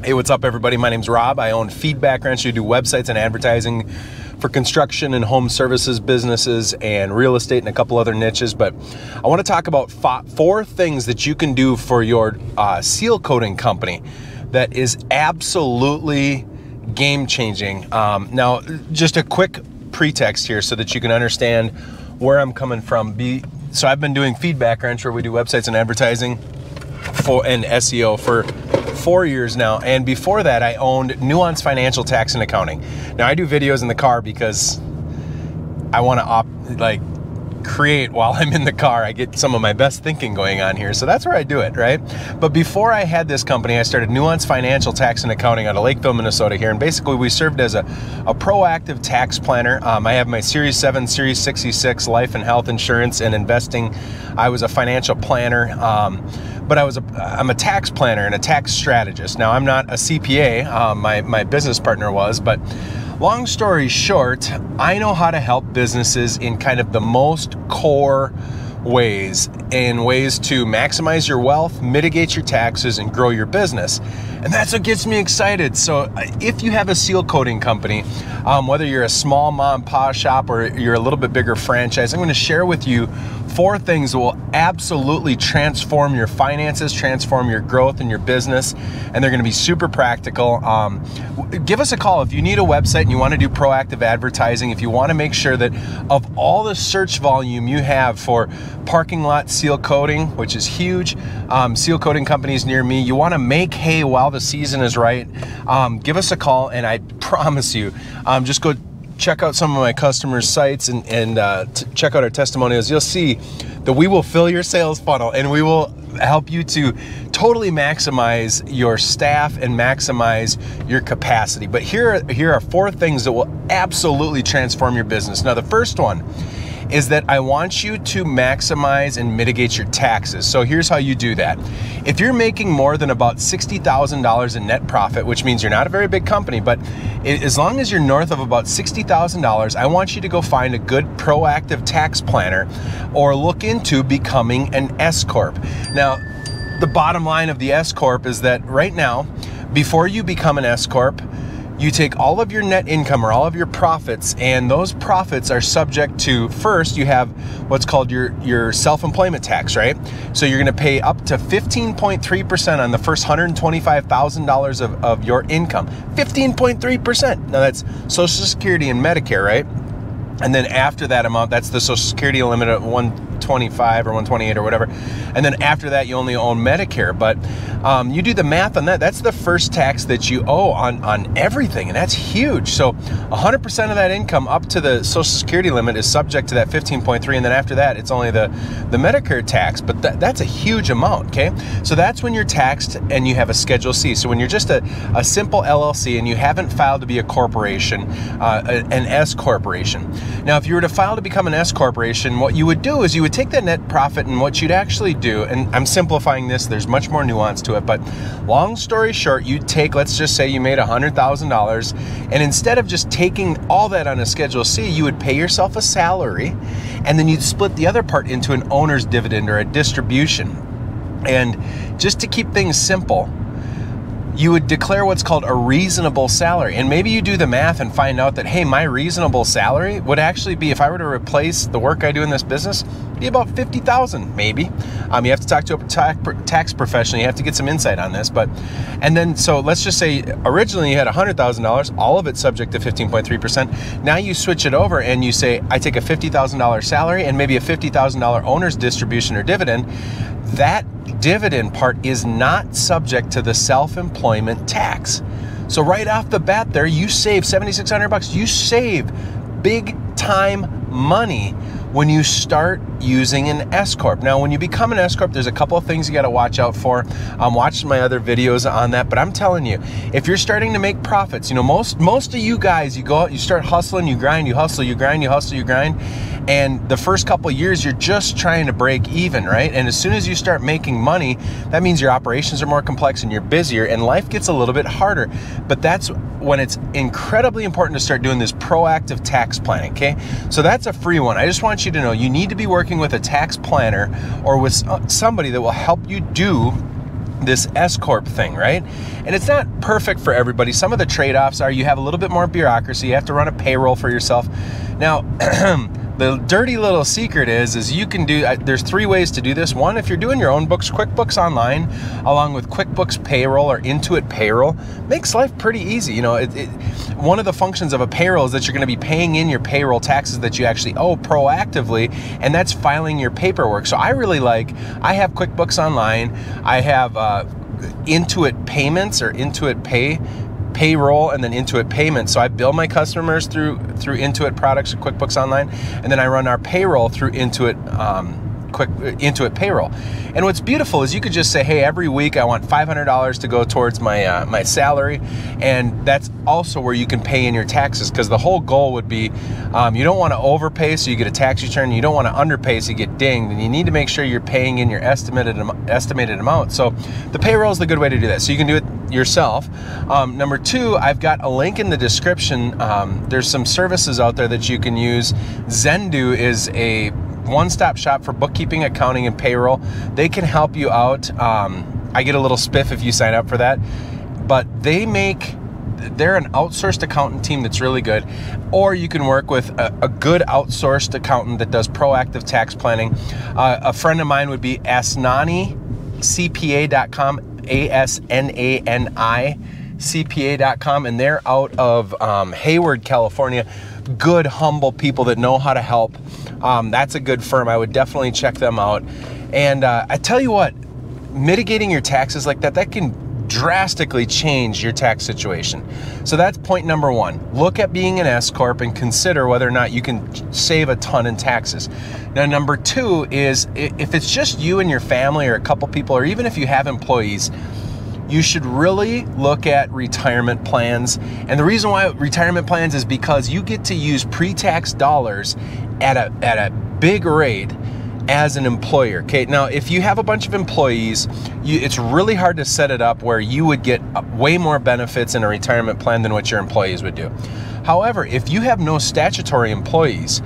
Hey, what's up, everybody? My name's Rob. I own Feedbackwrench. We do websites and advertising for construction and home services businesses and real estate and a couple other niches. But I want to talk about 4 things that you can do for your seal coating company that is absolutely game-changing. Now, just a quick pretext here so that you can understand where I'm coming from. So I've been doing Feedbackwrench, where we do websites and advertising and SEO for 4 years now, and before that I owned Nuance Financial Tax and Accounting. Now I do videos in the car because I want to create while I'm in the car. I get some of my best thinking going on here, so that's where I do it, right? But before I had this company, I started Nuance Financial Tax and Accounting out of Lakeville, Minnesota here, and basically we served as a proactive tax planner. I have my Series 7, Series 66 life and health insurance and investing. I was a financial planner, but I'm a tax planner and a tax strategist. Now I'm not a CPA, my business partner was, but long story short, I know how to help businesses in kind of the most core ways, in ways to maximize your wealth, mitigate your taxes, and grow your business. And that's what gets me excited. So if you have a seal coating company, whether you're a small mom and pop shop or you're a little bit bigger franchise, I'm going to share with you 4 things that will absolutely transform your finances, transform your growth and your business, and they're going to be super practical. Give us a call if you need a website and you want to do proactive advertising, if you want to make sure that of all the search volume you have for parking lot seal coating, which is huge, seal coating companies near me, you want to make hay while the season is right, give us a call, and I promise you, just go check out some of my customers' sites and check out our testimonials. You'll see that we will fill your sales funnel and we will help you to totally maximize your staff and maximize your capacity. But here are 4 things that will absolutely transform your business. Now, the first one is that I want you to maximize and mitigate your taxes. So here's how you do that. If you're making more than about $60,000 in net profit, which means you're not a very big company, but as long as you're north of about $60,000, I want you to go find a good proactive tax planner or look into becoming an S Corp. Now, the bottom line of the S Corp is that right now, before you become an S Corp, you take all of your net income or all of your profits, and those profits are subject to, first, you have what's called your self-employment tax, right? So you're going to pay up to 15.3% on the first $125,000 of your income. 15.3%. Now that's Social Security and Medicare, right? And then after that amount, that's the Social Security limit of 125 or 128 or whatever. And then after that, you only own Medicare. But you do the math on that. That's the first tax that you owe on everything. And that's huge. So 100% of that income up to the Social Security limit is subject to that 15.3. And then after that, it's only the Medicare tax. But that's a huge amount, okay? So that's when you're taxed and you have a Schedule C. So when you're just a simple LLC and you haven't filed to be a corporation, an S corporation. Now, if you were to file to become an S corporation, what you would do is you would take that net profit, and what you'd actually do, and I'm simplifying this, there's much more nuance to it, but long story short, you'd take, let's just say you made $100,000, and instead of just taking all that on a Schedule C, you would pay yourself a salary, and then you'd split the other part into an owner's dividend or a distribution. And just to keep things simple, you would declare what's called a reasonable salary. And maybe you do the math and find out that, hey, my reasonable salary would actually be, if I were to replace the work I do in this business, be about $50,000 maybe. You have to talk to a tax professional. You have to get some insight on this. And then, so let's just say originally you had $100,000, all of it subject to 15.3%. Now you switch it over and you say, I take a $50,000 salary and maybe a $50,000 owner's distribution or dividend. That dividend part is not subject to the self-employment tax. So right off the bat there, you save $7,600. You save big time money when you start using an S Corp. Now, when you become an S Corp, there's a couple of things you got to watch out for. Watch my other videos on that, but I'm telling you, if you're starting to make profits, most of you guys, you go out, you start hustling, you grind, you hustle, you grind, you hustle, you grind, and the first couple of years, you're just trying to break even, right? And as soon as you start making money, that means your operations are more complex and you're busier and life gets a little bit harder. But that's when it's incredibly important to start doing this proactive tax planning, okay? So that's a free one. I just want you to know you need to be working with a tax planner or with somebody that will help you do this S Corp thing, right? And it's not perfect for everybody. Some of the trade-offs are you have a little bit more bureaucracy. You have to run a payroll for yourself. Now, the dirty little secret is you can do, there's 3 ways to do this. One, if you're doing your own books, QuickBooks Online, along with QuickBooks Payroll or Intuit Payroll, makes life pretty easy. You know, one of the functions of a payroll is that you're going to be paying in your payroll taxes that you actually owe proactively, and that's filing your paperwork. So I have QuickBooks Online, I have Intuit Payments or Intuit Payroll, and then Intuit Payments. So I bill my customers through Intuit products or QuickBooks Online, and then I run our payroll through Intuit Payroll. And what's beautiful is you could just say, hey, every week I want $500 to go towards my my salary, and that's also where you can pay in your taxes, because the whole goal would be you don't want to overpay so you get a tax return, you don't want to underpay so you get dinged, and you need to make sure you're paying in your estimated amount. So the payroll is the good way to do that. So you can do it yourself. Number 2, I've got a link in the description. There's some services out there that you can use. Zendu is a one-stop shop for bookkeeping, accounting, and payroll. They can help you out. I get a little spiff if you sign up for that, but they're an outsourced accountant team that's really good. Or you can work with a good outsourced accountant that does proactive tax planning. A friend of mine would be asnanicpa.com, ASNANICPA.com, and they're out of Hayward, California. Good, humble people that know how to help. That's a good firm. I would definitely check them out. And I tell you what, mitigating your taxes like that can drastically change your tax situation. So that's point number 1. Look at being an S Corp and consider whether or not you can save a ton in taxes. Now, number 2 is if it's just you and your family or a couple people, or even if you have employees, you should really look at retirement plans. And the reason why retirement plans is because you get to use pre-tax dollars at a big rate as an employer. Okay, now if you have a bunch of employees, it's really hard to set it up where you would get way more benefits in a retirement plan than what your employees would do. However, if you have no statutory employees,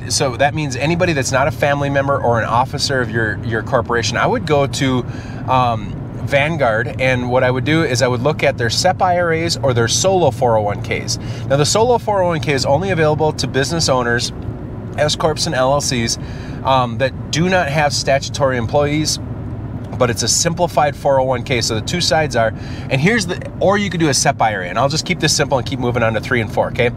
so that means anybody that's not a family member or an officer of your corporation, I would go to Vanguard, and what I would do is I would look at their SEP IRAs or their solo 401ks. Now, the solo 401k is only available to business owners, S Corps and LLCs that do not have statutory employees, but it's a simplified 401k. So the 2 sides are, and or you could do a SEP IRA, and I'll just keep this simple and keep moving on to 3 and 4, okay?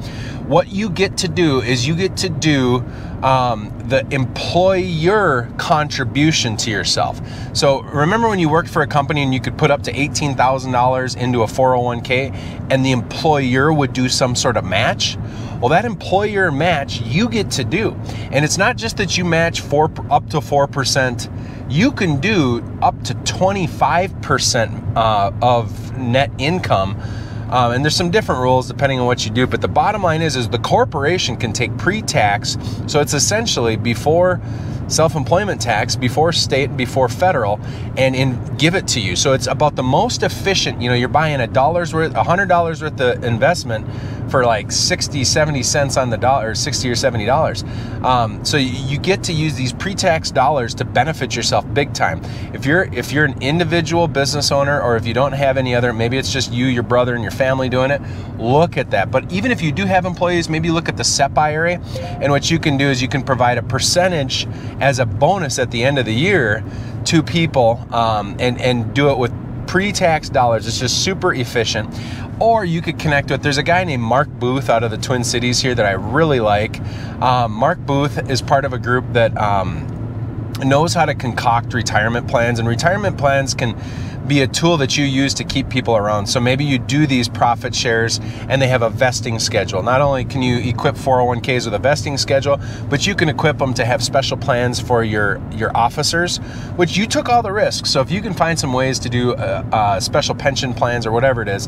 What you get to do is you get to do the employer contribution to yourself. So remember when you worked for a company and you could put up to $18,000 into a 401k and the employer would do some sort of match? Well, that employer match you get to do. And it's not just that you match up to 4%. You can do up to 25% of net income. And there's some different rules depending on what you do, but the bottom line is the corporation can take pre-tax, so it's essentially before self-employment tax, before state, before federal, and give it to you. So it's about the most efficient. You know, you're buying $100 worth of investment for like 60, 70 cents on the dollar, 60 or $70. So you get to use these pre-tax dollars to benefit yourself big time. If you're an individual business owner, or if you don't have any other, maybe it's just you, your brother, and your family doing it, look at that. But even if you do have employees, maybe look at the SEP IRA, and what you can do is you can provide a percentage as a bonus at the end of the year to people, and do it with pre-tax dollars. It's just super efficient. Or you could connect with, there's a guy named Mark Booth out of the Twin Cities here that I really like. Mark Booth is part of a group that knows how to concoct retirement plans, and retirement plans can be a tool that you use to keep people around. So maybe you do these profit shares and they have a vesting schedule. Not only can you equip 401ks with a vesting schedule, but you can equip them to have special plans for your officers, which you took all the risks. So if you can find some ways to do special pension plans or whatever it is,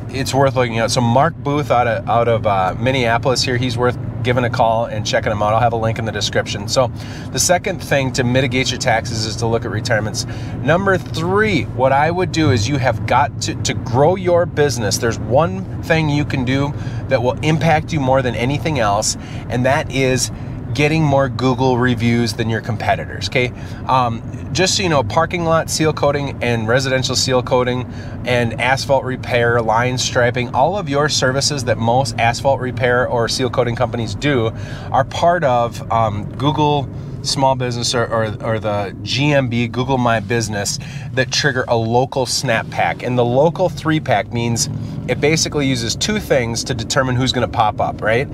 it's worth looking at. So Mark Booth out of Minneapolis here, he's worth giving a call and checking them out. I'll have a link in the description. So the second thing to mitigate your taxes is to look at retirements. Number 3, what I would do is you have got to grow your business. There's one thing you can do that will impact you more than anything else, and that is getting more Google reviews than your competitors, okay? Just so you know, parking lot seal coating and residential seal coating and asphalt repair, line striping, all of your services that most asphalt repair or seal coating companies do are part of Google Small Business or the GMB, Google My Business, that trigger a local snap pack. And the local 3-pack means it basically uses two things to determine who's going to pop up, right?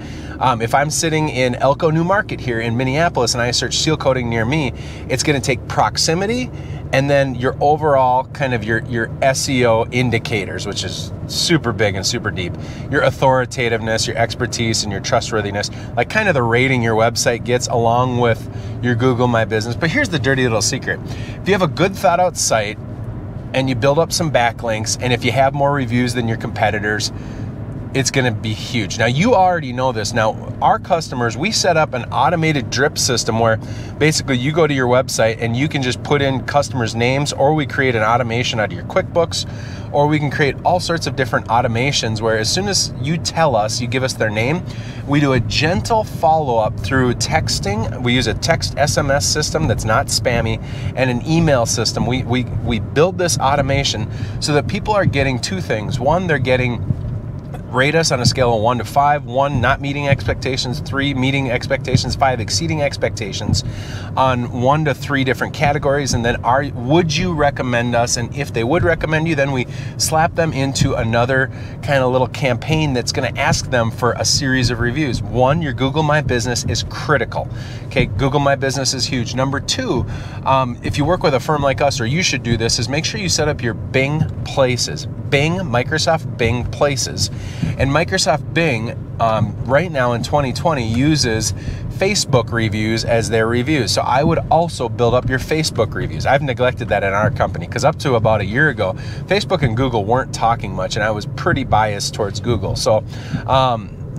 If I'm sitting in Elko New Market here in Minneapolis and I search seal coating near me, it's going to take proximity and then your overall kind of your SEO indicators, which is super big and super deep. Your authoritativeness, your expertise, and your trustworthiness, like kind of the rating your website gets along with your Google My Business. But here's the dirty little secret. If you have a good thought out site and you build up some backlinks, and if you have more reviews than your competitors, it's going to be huge. Now, you already know this. Now, our customers, we set up an automated drip system where basically you go to your website and you can just put in customers' names, or we create an automation out of your QuickBooks, or we can create all sorts of different automations where as soon as you tell us, you give us their name, we do a gentle follow-up through texting. We use a text SMS system that's not spammy, and an email system. We build this automation so that people are getting two things. One, they're getting rate us on a scale of 1 to 5. 1, not meeting expectations. 3, meeting expectations. 5, exceeding expectations on 1 to 3 different categories. And then would you recommend us? And if they would recommend you, then we slap them into another kind of little campaign that's going to ask them for a series of reviews. 1, your Google My Business is critical. Okay, Google My Business is huge. Number 2, if you work with a firm like us, or you should do this, is make sure you set up your Bing places. Bing, Microsoft Bing places. And Microsoft Bing, right now in 2020, uses Facebook reviews as their reviews. So I would also build up your Facebook reviews. I've neglected that in our company because up to about a year ago, Facebook and Google weren't talking much, and I was pretty biased towards Google. So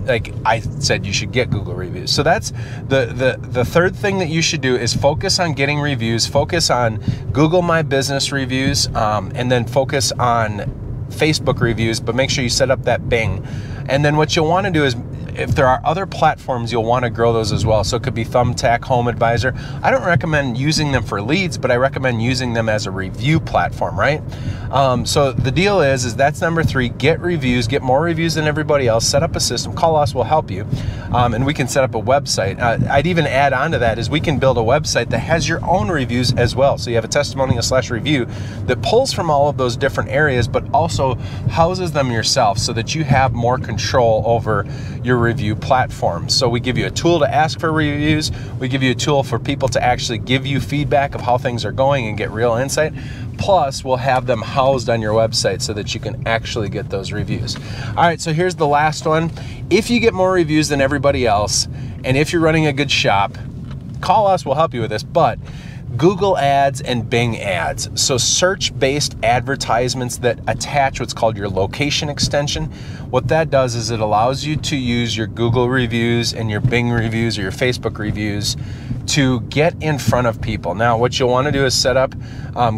like I said, you should get Google reviews. So that's the third thing that you should do is focus on getting reviews, focus on Google My Business reviews, and then focus on Facebook reviews, but make sure you set up that Bing. And then what you'll want to do is, if there are other platforms, you'll want to grow those as well. So it could be Thumbtack, Home Advisor. I don't recommend using them for leads, but I recommend using them as a review platform, right? So the deal is that's number 3, get reviews, get more reviews than everybody else, set up a system, call us, we'll help you. And we can set up a website. I'd even add on to that is we can build a website that has your own reviews as well. So you have a testimonial/review that pulls from all of those different areas, but also houses them yourself so that you have more control over your review platform. So we give you a tool to ask for reviews. We give you a tool for people to actually give you feedback of how things are going and get real insight. Plus, we'll have them housed on your website so that you can actually get those reviews. All right, so here's the last one. If you get more reviews than everybody else, and if you're running a good shop, call us, we'll help you with this, but Google ads and Bing ads. So search-based advertisements that attach what's called your location extension. What that does is it allows you to use your Google reviews and your Bing reviews or your Facebook reviews to get in front of people. Now, what you'll want to do is set up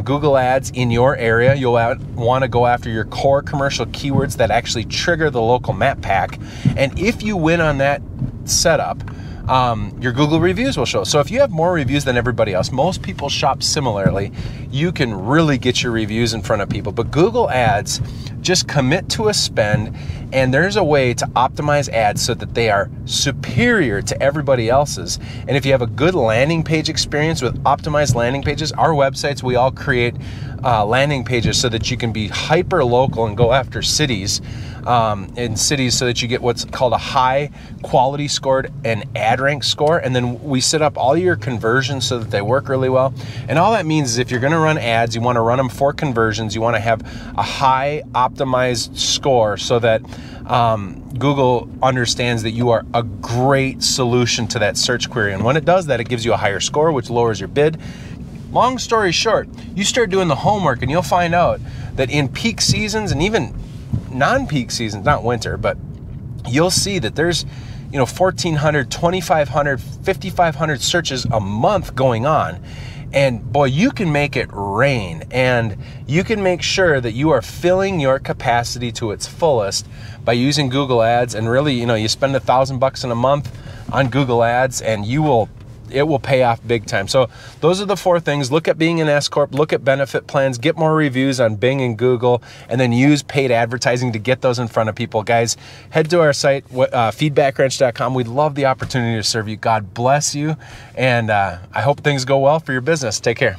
Google ads in your area. You'll want to go after your core commercial keywords that actually trigger the local map pack. And if you win on that setup, your Google reviews will show. So if you have more reviews than everybody else, most people shop similarly, you can really get your reviews in front of people. But Google ads, just commit to a spend, and there's a way to optimize ads so that they are superior to everybody else's. And if you have a good landing page experience with optimized landing pages, our websites, we all create landing pages so that you can be hyper local and go after cities in cities so that you get what's called a high quality scored and ad rank score. And then we set up all your conversions so that they work really well. And all that means is if you're going to run ads, you want to run them for conversions. You want to have a high optimized score so that Google understands that you are a great solution to that search query. And when it does that, it gives you a higher score, which lowers your bid. Long story short, you start doing the homework and you'll find out that in peak seasons and even non-peak seasons, not winter, but you'll see that there's 1,400, 2,500, 5,500 searches a month going on. And boy, you can make it rain, and you can make sure that you are filling your capacity to its fullest by using Google Ads. And really, you spend $1,000 in a month on Google Ads, and it will pay off big time. So those are the 4 things. Look at being an S Corp, look at benefit plans, get more reviews on Bing and Google, and then use paid advertising to get those in front of people. Guys, head to our site, feedbackwrench.com. We'd love the opportunity to serve you. God bless you, and I hope things go well for your business. Take care.